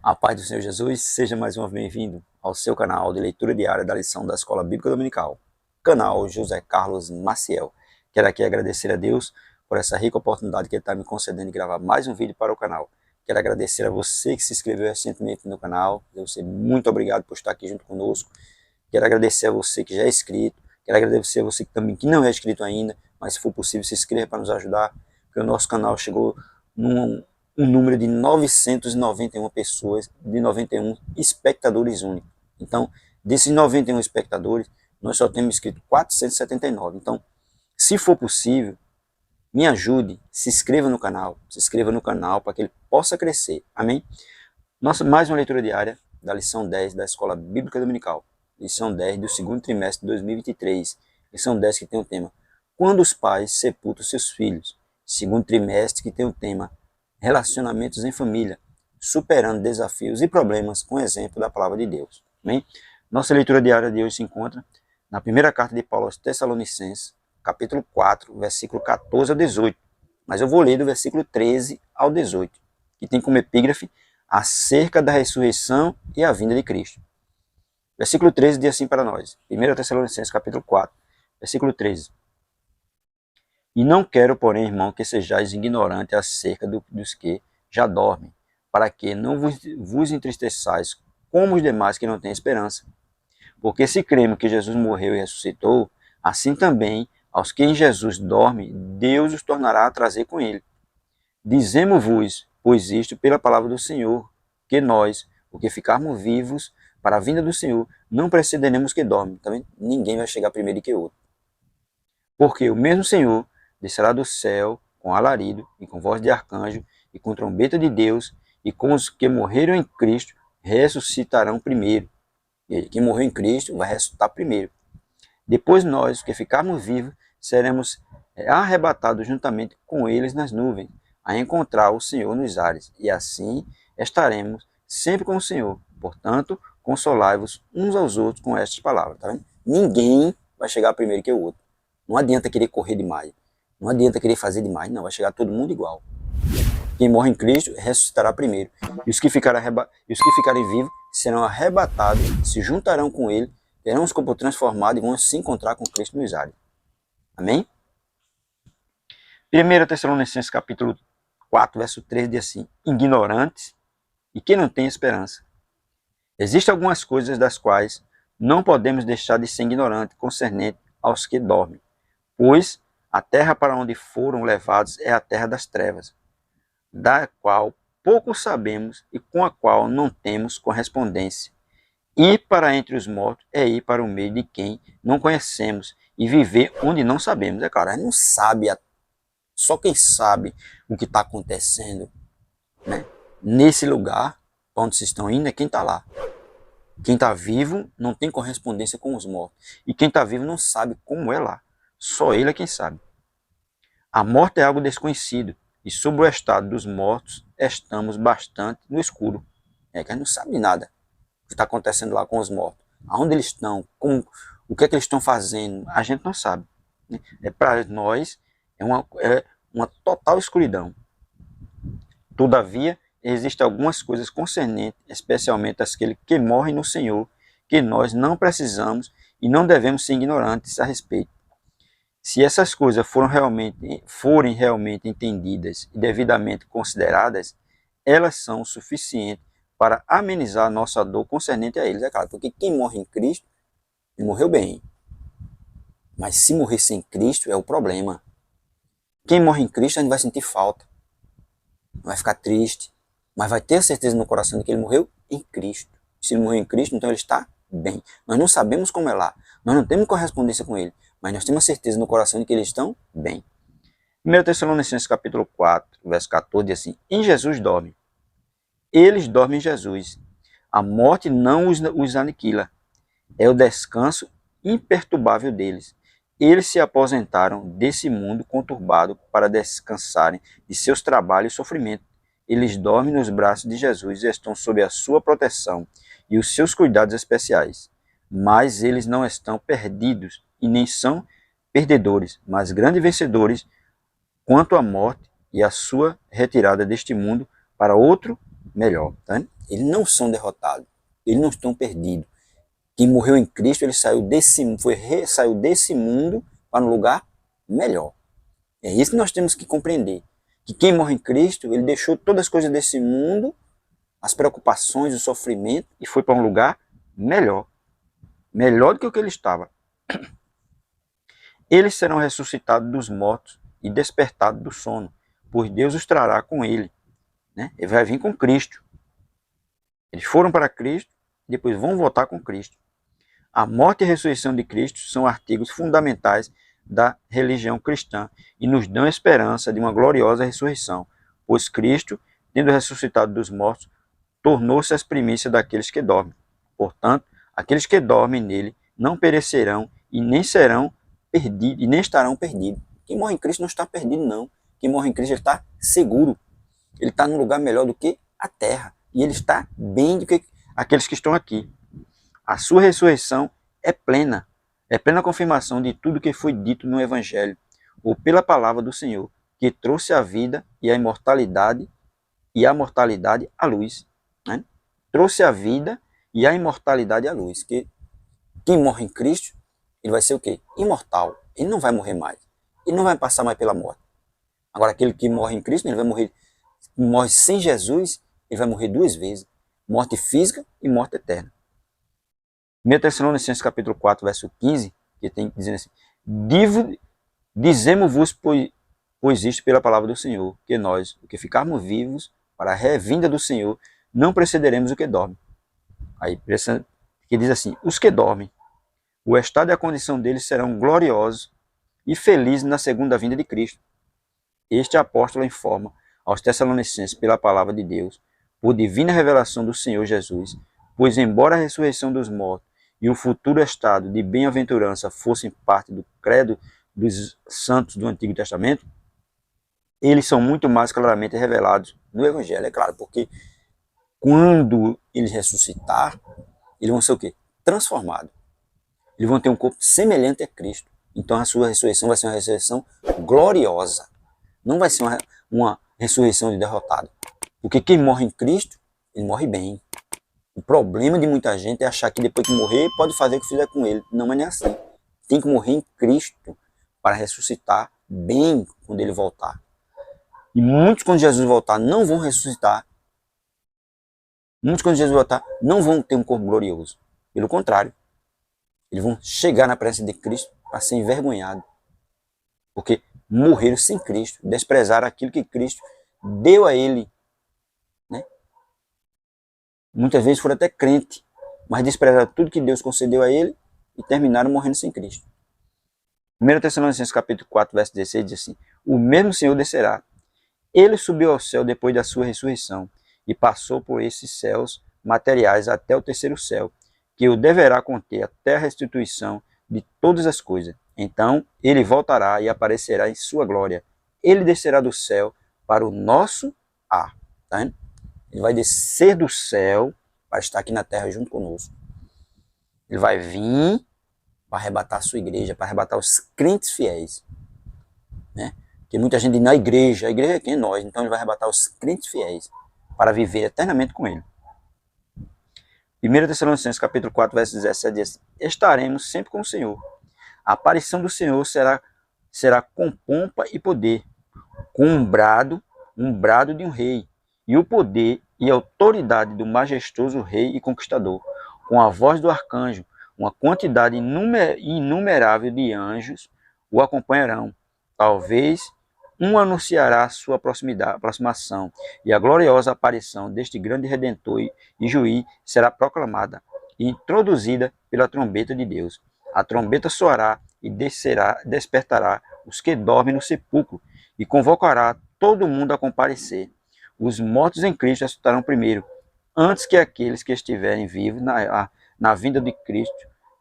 A paz do Senhor Jesus, seja mais uma vez bem-vindo ao seu canal de leitura diária da lição da Escola Bíblica Dominical, canal José Carlos Maciel. Quero aqui agradecer a Deus por essa rica oportunidade que Ele está me concedendo de gravar mais um vídeo para o canal. Quero agradecer a você que se inscreveu recentemente no canal, você muito obrigado por estar aqui junto conosco. Quero agradecer a você que já é inscrito, quero agradecer a você que também que não é inscrito ainda, mas se for possível se inscreva para nos ajudar, porque o nosso canal chegou um número de 991 pessoas, de 91 espectadores únicos. Então, desses 91 espectadores, nós só temos inscrito 479. Então, se for possível, me ajude, se inscreva no canal para que ele possa crescer. Amém? Mais uma leitura diária da lição 10 da Escola Bíblica Dominical. Lição 10 do segundo trimestre de 2023. Lição 10 que tem o tema Quando os pais sepultam seus filhos. Segundo trimestre que tem o tema Relacionamentos em família, superando desafios e problemas com o exemplo da palavra de Deus. Amém? Nossa leitura diária de hoje se encontra na primeira carta de Paulo aos Tessalonicenses, capítulo 4, versículo 14 ao 18. Mas eu vou ler do versículo 13 ao 18, que tem como epígrafe acerca da ressurreição e a vinda de Cristo. Versículo 13 diz assim para nós, 1 Tessalonicenses, capítulo 4, versículo 13. E não quero, porém, irmão, que sejais ignorantes acerca dos que já dormem, para que não vos entristeçais como os demais que não têm esperança. Porque se cremos que Jesus morreu e ressuscitou, assim também aos que em Jesus dormem, Deus os tornará a trazer com ele. Dizemos-vos, pois isto pela palavra do Senhor, que nós, o que ficarmos vivos para a vinda do Senhor, não precederemos que dormem. Tá vendo? Ninguém vai chegar primeiro que o outro. Porque o mesmo Senhor descerá do céu com alarido e com voz de arcanjo e com trombeta de Deus, e com os que morreram em Cristo ressuscitarão primeiro. E quem morreu em Cristo vai ressuscitar primeiro. Depois nós, os que ficarmos vivos, seremos arrebatados juntamente com eles nas nuvens, a encontrar o Senhor nos ares, e assim estaremos sempre com o Senhor. Portanto, consolai-vos uns aos outros com estas palavras. Tá vendo? Ninguém vai chegar primeiro que o outro. Não adianta querer correr demais. Não adianta querer fazer demais, não, vai chegar todo mundo igual. Quem morre em Cristo ressuscitará primeiro. E os que ficarem vivos serão arrebatados, se juntarão com ele, terão os corpos transformados e vão se encontrar com Cristo nos ares. Amém? 1 Tessalonicenses capítulo 4, verso 13 diz assim, ignorantes e que não tem esperança. Existem algumas coisas das quais não podemos deixar de ser ignorantes concernente aos que dormem, pois a terra para onde foram levados é a terra das trevas, da qual pouco sabemos e com a qual não temos correspondência. Ir para entre os mortos é ir para o meio de quem não conhecemos e viver onde não sabemos. É claro, a gente não sabe, só quem sabe o que está acontecendo, né? Nesse lugar onde vocês estão indo é quem está lá. Quem está vivo não tem correspondência com os mortos. E quem está vivo não sabe como é lá. Só ele é quem sabe. A morte é algo desconhecido, e sobre o estado dos mortos estamos bastante no escuro. É que a gente não sabe de nada o que está acontecendo lá com os mortos. Aonde eles estão, o que é que eles estão fazendo, a gente não sabe. Para nós é uma total escuridão. Todavia, existem algumas coisas concernentes, especialmente aqueles que morrem no Senhor, que nós não precisamos e não devemos ser ignorantes a respeito. Se essas coisas forem realmente entendidas e devidamente consideradas, elas são suficientes para amenizar a nossa dor concernente a eles. É claro, porque quem morre em Cristo, ele morreu bem. Mas se morrer sem Cristo é o problema. Quem morre em Cristo, a gente vai sentir falta. Vai ficar triste. Mas vai ter a certeza no coração de que ele morreu em Cristo. Se ele morreu em Cristo, então ele está bem. Nós não sabemos como é lá. Nós não temos correspondência com ele. Mas nós temos certeza no coração de que eles estão bem. 1 Tessalonicenses capítulo 4, verso 14, diz assim, em Jesus dorme. Eles dormem em Jesus. A morte não os aniquila. É o descanso imperturbável deles. Eles se aposentaram desse mundo conturbado para descansarem de seus trabalhos e sofrimentos. Eles dormem nos braços de Jesus e estão sob a sua proteção e os seus cuidados especiais. Mas eles não estão perdidos e nem são perdedores, mas grandes vencedores quanto à morte e a sua retirada deste mundo para outro melhor. Tá? Eles não são derrotados, eles não estão perdidos. Quem morreu em Cristo, ele saiu desse mundo para um lugar melhor. É isso que nós temos que compreender. Que quem morre em Cristo, ele deixou todas as coisas desse mundo, as preocupações, o sofrimento, e foi para um lugar melhor. Melhor do que o que ele estava. Eles serão ressuscitados dos mortos e despertados do sono, pois Deus os trará com ele. Né? Ele vai vir com Cristo. Eles foram para Cristo, depois vão voltar com Cristo. A morte e a ressurreição de Cristo são artigos fundamentais da religião cristã e nos dão esperança de uma gloriosa ressurreição, pois Cristo, tendo ressuscitado dos mortos, tornou-se as primícias daqueles que dormem. Portanto, aqueles que dormem nele não perecerão e nem serão perdidos, e nem estarão perdidos. Quem morre em Cristo não está perdido, não. Quem morre em Cristo ele está seguro. Ele está num lugar melhor do que a terra. E ele está bem do que aqueles que estão aqui. A sua ressurreição é plena confirmação de tudo que foi dito no Evangelho, ou pela palavra do Senhor, que trouxe a vida e a imortalidade à luz. Né? Trouxe a vida e a imortalidade à luz. Que quem morre em Cristo, ele vai ser o quê? Imortal. Ele não vai morrer mais. Ele não vai passar mais pela morte. Agora, aquele que morre em Cristo, ele vai morre sem Jesus, ele vai morrer duas vezes. Morte física e morte eterna. 1 Tessalonicenses capítulo 4, verso 15, que tem dizendo assim: dizemos-vos, pois isto pela palavra do Senhor, que nós, o que ficarmos vivos para a revinda do Senhor, não precederemos o que dorme. Aí, que diz assim: os que dormem, o estado e a condição deles serão gloriosos e felizes na segunda vinda de Cristo. Este apóstolo informa aos Tessalonicenses pela palavra de Deus, por divina revelação do Senhor Jesus, pois embora a ressurreição dos mortos e o futuro estado de bem-aventurança fossem parte do credo dos santos do Antigo Testamento, eles são muito mais claramente revelados no Evangelho, é claro, porque quando eles ressuscitar, eles vão ser o quê? Transformados. Eles vão ter um corpo semelhante a Cristo. Então a sua ressurreição vai ser uma ressurreição gloriosa. Não vai ser uma ressurreição de derrotado. Porque quem morre em Cristo, ele morre bem. O problema de muita gente é achar que depois que morrer, pode fazer o que fizer com ele. Não, mas não é assim. Tem que morrer em Cristo para ressuscitar bem quando ele voltar. E muitos, quando Jesus voltar, não vão ressuscitar. Muitos, quando Jesus voltar, não vão ter um corpo glorioso. Pelo contrário, eles vão chegar na presença de Cristo para ser envergonhados. Porque morreram sem Cristo, desprezaram aquilo que Cristo deu a ele. Né? Muitas vezes foram até crentes, mas desprezaram tudo que Deus concedeu a ele e terminaram morrendo sem Cristo. 1 Tessalonicenses capítulo 4, verso 16 diz assim: o mesmo Senhor descerá. Ele subiu ao céu depois da sua ressurreição e passou por esses céus materiais até o terceiro céu, que o deverá conter até a restituição de todas as coisas. Então ele voltará e aparecerá em sua glória. Ele descerá do céu para o nosso ar. Tá vendo? Ele vai descer do céu para estar aqui na terra junto conosco. Ele vai vir para arrebatar a sua igreja, para arrebatar os crentes fiéis. Né? Porque muita gente diz, na igreja, a igreja é quem? Nós. Então ele vai arrebatar os crentes fiéis para viver eternamente com ele. 1 Tessalonicenses capítulo 4, verso 17 diz: estaremos sempre com o Senhor. A aparição do Senhor será com pompa e poder, com um brado de um rei, e o poder e a autoridade do majestoso rei e conquistador, com a voz do arcanjo, uma quantidade inumerável de anjos o acompanharão. Talvez um anunciará a sua aproximação, e a gloriosa aparição deste grande Redentor e Juiz será proclamada e introduzida pela trombeta de Deus. A trombeta soará e despertará os que dormem no sepulcro, e convocará todo mundo a comparecer. Os mortos em Cristo ressuscitarão primeiro, antes que aqueles que estiverem vivos na vinda de Cristo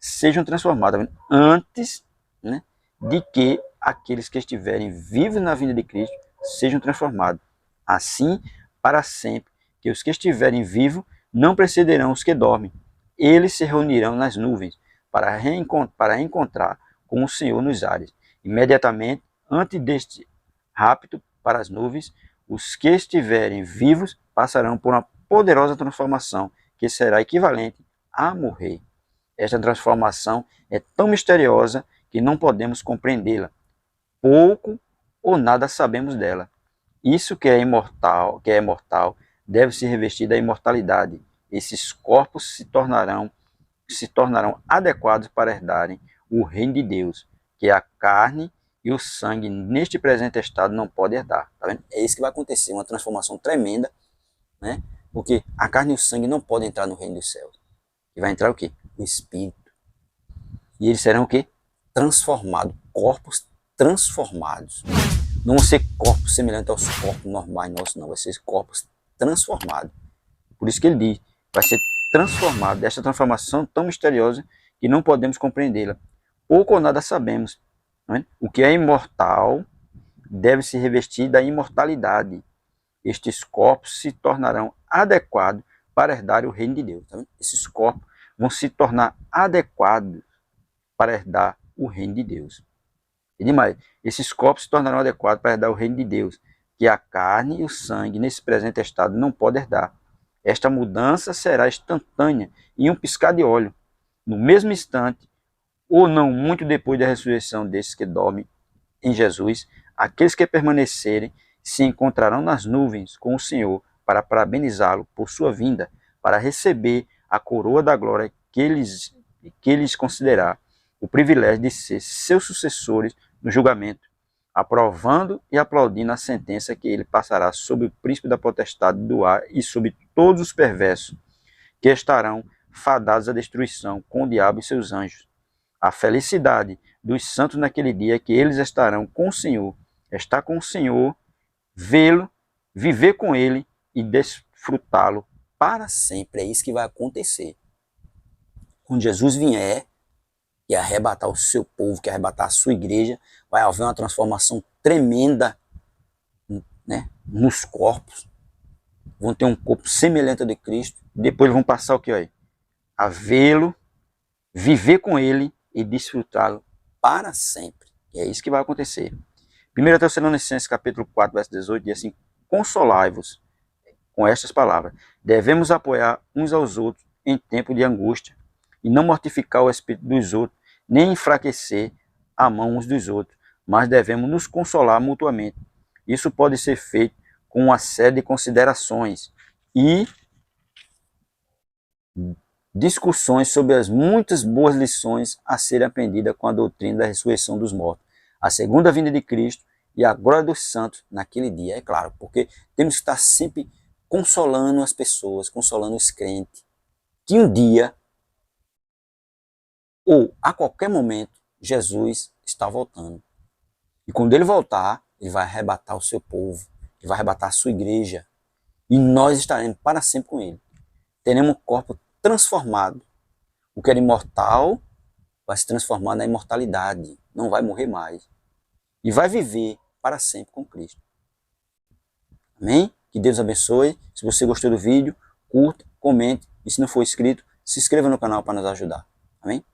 sejam transformados. Antes, né, de que aqueles que estiverem vivos na vinda de Cristo sejam transformados. Assim, para sempre, que os que estiverem vivos não precederão os que dormem. Eles se reunirão nas nuvens para encontrar com o Senhor nos ares. Imediatamente, antes deste rapto para as nuvens, os que estiverem vivos passarão por uma poderosa transformação que será equivalente a morrer. Esta transformação é tão misteriosa que não podemos compreendê-la. Pouco ou nada sabemos dela. Isso que é mortal, deve se revestir da imortalidade. Esses corpos se tornarão adequados para herdarem o reino de Deus, que a carne e o sangue neste presente estado não podem herdar. Tá vendo? É isso que vai acontecer, uma transformação tremenda, né? Porque a carne e o sangue não podem entrar no reino dos céus. E vai entrar o quê? O Espírito. E eles serão o quê? Transformados, corpos transformados. Não vão ser corpos semelhantes aos corpos normais nossos, não. Vai ser corpos transformados. Por isso que ele diz, vai ser transformado, desta transformação tão misteriosa que não podemos compreendê-la. Pouco ou nada sabemos. Não é? O que é imortal deve se revestir da imortalidade. Estes corpos se tornarão adequados para herdar o reino de Deus. Tá vendo? Esses corpos vão se tornar adequados para herdar o reino de Deus. E demais, esses corpos se tornarão adequados para herdar o reino de Deus, que a carne e o sangue, nesse presente estado, não podem herdar. Esta mudança será instantânea, em um piscar de olho, no mesmo instante, ou não muito depois da ressurreição desses que dormem em Jesus. Aqueles que permanecerem se encontrarão nas nuvens com o Senhor para parabenizá-lo por sua vinda, para receber a coroa da glória que eles considerar o privilégio de ser seus sucessores no julgamento, aprovando e aplaudindo a sentença que ele passará sobre o príncipe da potestade do ar e sobre todos os perversos, que estarão fadados à destruição com o diabo e seus anjos. A felicidade dos santos naquele dia é que eles estarão com o Senhor, estar com o Senhor, vê-lo, viver com ele e desfrutá-lo para sempre. É isso que vai acontecer. Quando Jesus vier e arrebatar o seu povo, que arrebatar a sua igreja, vai haver uma transformação tremenda, né, nos corpos. Vão ter um corpo semelhante ao de Cristo. Depois vão passar o que aí? A vê-lo, viver com ele e desfrutá-lo para sempre. E é isso que vai acontecer. 1 Tessalonicenses capítulo 4, verso 18, diz assim: consolai-vos com estas palavras. Devemos apoiar uns aos outros em tempo de angústia e não mortificar o espírito dos outros, nem enfraquecer a mão uns dos outros, mas devemos nos consolar mutuamente. Isso pode ser feito com uma série de considerações e discussões sobre as muitas boas lições a serem aprendidas com a doutrina da ressurreição dos mortos, a segunda vinda de Cristo e a glória dos santos naquele dia, é claro, porque temos que estar sempre consolando as pessoas, consolando os crentes, que um dia, ou a qualquer momento, Jesus está voltando. E quando ele voltar, ele vai arrebatar o seu povo, ele vai arrebatar a sua igreja, e nós estaremos para sempre com ele. Teremos um corpo transformado. O que era imortal vai se transformar na imortalidade, não vai morrer mais. E vai viver para sempre com Cristo. Amém? Que Deus abençoe. Se você gostou do vídeo, curta, comente. E se não for inscrito, se inscreva no canal para nos ajudar. Amém?